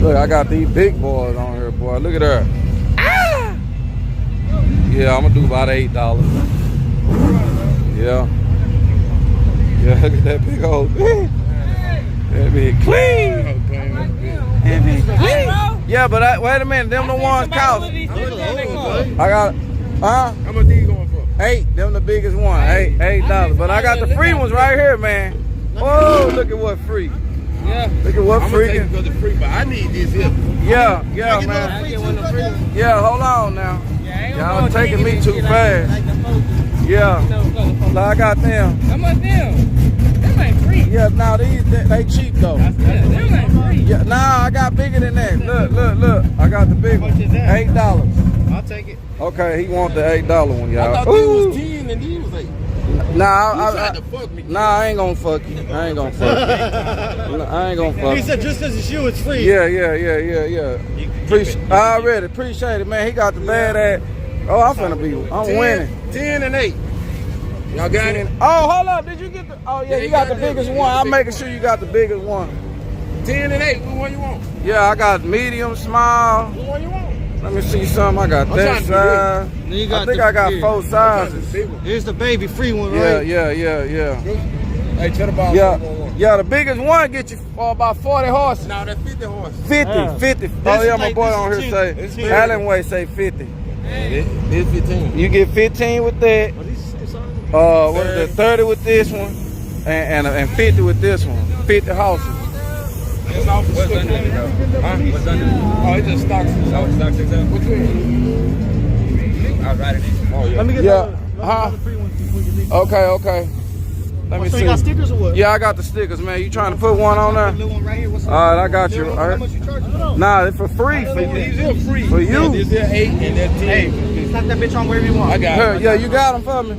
Look, I got these big boys on here, boy. Look at her. Ah! Yeah, I'm gonna do about $8. Yeah. Yeah, look at that big old thing. That big clean. That big clean. Yeah, but wait a minute. Them the ones cost. I got, huh? How much are you going for? 8. Them the biggest one. $8. But I got the free ones right here, man. Oh, look at what free. Yeah. Look at what free. I'm gonna take it because it's free, but I need this here. Yeah, man. Yeah, hold on now. Y'all taking me too fast. Yeah. So I got them. How much them? Them ain't free. Yeah, now these they cheap though. Them ain't free. Yeah, nah, I got bigger than that. Look. I got the big one. $8. I'll take it. Okay, he want the $8 one, y'all. I thought these was 10 and these was 8. Nah, You tried to fuck me. Nah, I ain't gonna fuck you. I ain't gonna fuck you. I ain't gonna fuck you. He said just because it's you, it's free. Yeah. I already appreciate it, man. He got the bad ass. Oh, I'm winning. 10 and 8. Y'all got it? Oh, hold up. Did you get the? Oh, yeah, you got the biggest one. I'm making sure you got the biggest one. 10 and 8. Which one you want? Yeah, I got medium, small. Which one you want? Let me see something. I got that size. I think I got 4 sizes. Here's the baby free one, right? Yeah. Hey, tell the boss. Yeah, the biggest one get you for about 40 horses. No, that's 50 horses. 50. Oh, yeah, my boy on here say, Allen Way say 50. It's 15. You get 15 with that. What is it, 30 with this one, and 50 with this one. 50 horses. It's off the stick. Huh? What's under it? Oh, it just stocks itself. Stocks itself? Which one? I'll write it in. Oh, yeah. Let me get the free ones before you leave. Okay. Let me So see. you got stickers or what? Yeah, I got the stickers, man. You trying to put one on there? Little one right here. What's All right, I got you. All How right. much you charging? Nah, it's for free. These are free. For you. This is 8 and that's 10. Hey, slap that bitch on wherever you want. I got Here, it. yeah, you got them for me.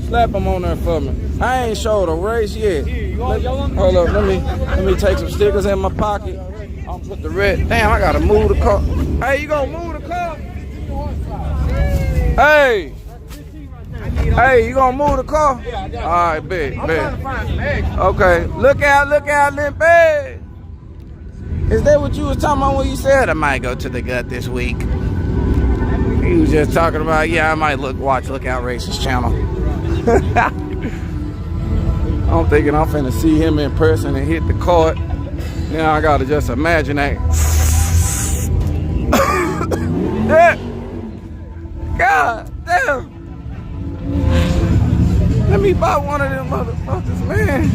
Slap them on there for me. I ain't showed a race yet. Hold up, let me take some stickers in my pocket. I'll put the red. Damn, I gotta move the car. Hey, you gonna move the car? Hey, you gonna move the car? All right, bet. Okay, look out, limpy. Is that what you was talking about when you said I might go to the gut this week? He was just talking about, yeah, I might watch Lookout Racers channel. I'm thinking I'm finna see him in person and hit the court. Now I gotta just imagine that. God damn. Let me buy one of them motherfuckers, man.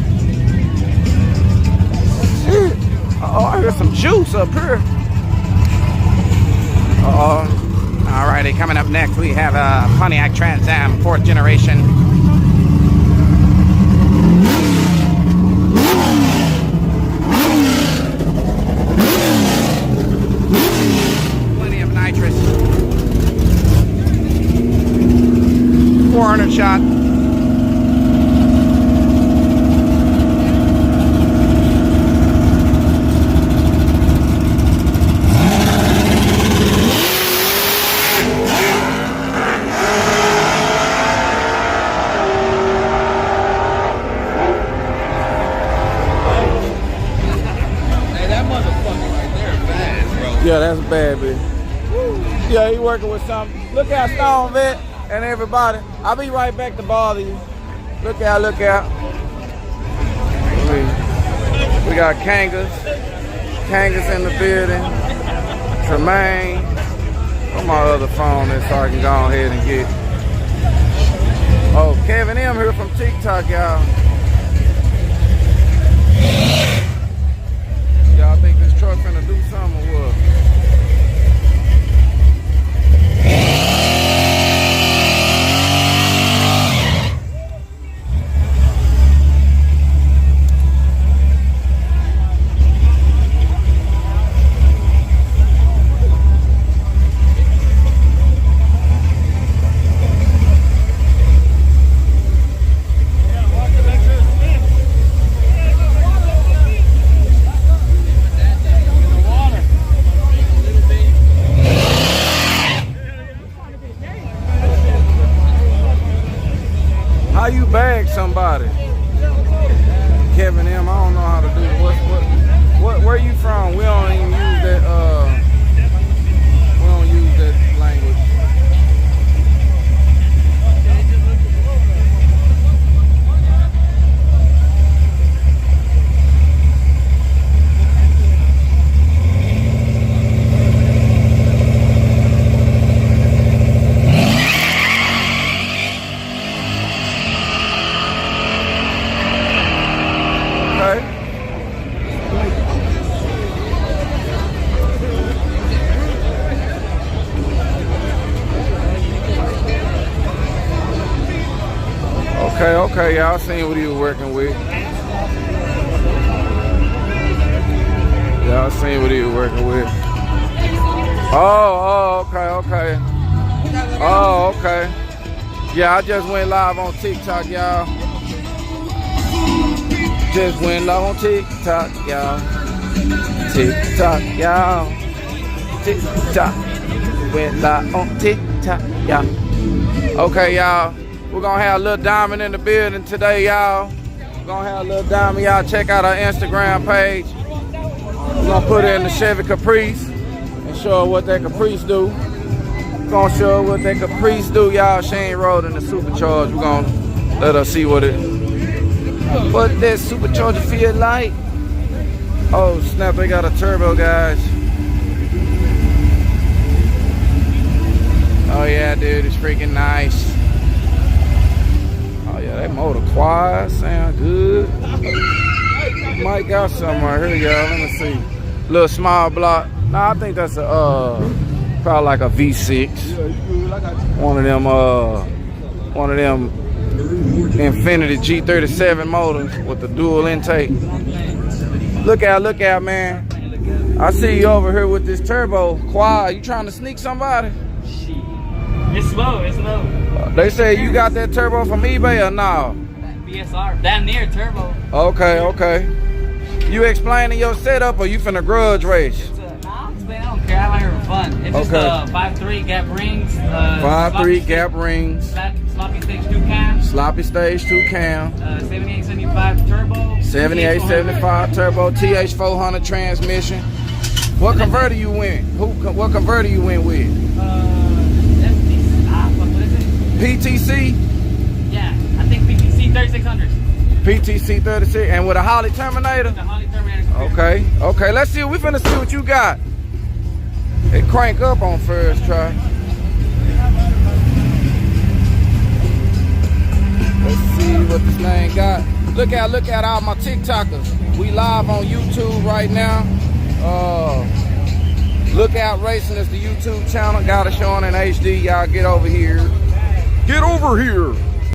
Shit. Oh, I hear some juice up here. Alrighty, coming up next we have a Pontiac Trans Am 4th generation. Plenty of nitrous. 400 shot. Yeah, that's bad, bitch. Yeah, he working with something. Look out, Stone Vet and everybody. I'll be right back to bother you. Look out. We got Kangas. Kangas in the building. Tremaine. Put my other phone in so I can go ahead and get. Oh, Kevin M here from TikTok, y'all. Y'all think this truck finna do something or what? Okay, y'all seen what he was working with. Y'all seen what he was working with. Oh, okay. Oh, okay. Yeah, I just went live on TikTok, y'all. Just went live on TikTok, y'all. TikTok, y'all. TikTok. Went live on TikTok, y'all. Okay, y'all. We're gonna have a little diamond in the building today, y'all. We're gonna have a little diamond, y'all. Check out our Instagram page. We're gonna put her in the Chevy Caprice and show her what that Caprice do. We're gonna show her what that Caprice do, y'all. She ain't rolling the supercharged. We're gonna let her see what that supercharger feel like. Oh snap, they got a turbo, guys. Oh yeah, dude, it's freaking nice. Oh yeah, that motor quad sound good. Might got something right here, y'all. Let me see. Little small block. Nah, I think that's a probably like a V6. One of them Infinity G37 motors with the dual intake. Look out, man. I see you over here with this turbo quad. You trying to sneak somebody? It's slow. They say you got that turbo from eBay or no? BSR, damn near turbo. Okay. You explaining your setup or you finna grudge race? Nah, I don't care. I'm out here for fun. It's just 5.3 gap rings. 5.3 gap rings. Sloppy stage 2 cam. Sloppy stage 2 cam. 7875 turbo. 7875 turbo. TH400 transmission. What converter you win? What converter you win with? PTC? Yeah, I think PTC 3600. PTC 36 and with a Holly Terminator? The Holly Terminator. Okay, let's see. We finna see what you got. It crank up on first try. Let's see what this thing got. Look out all my TikTokers. We live on YouTube right now. Look Out Racing is the YouTube channel. Got it showing in HD. Y'all get over here. Get over here.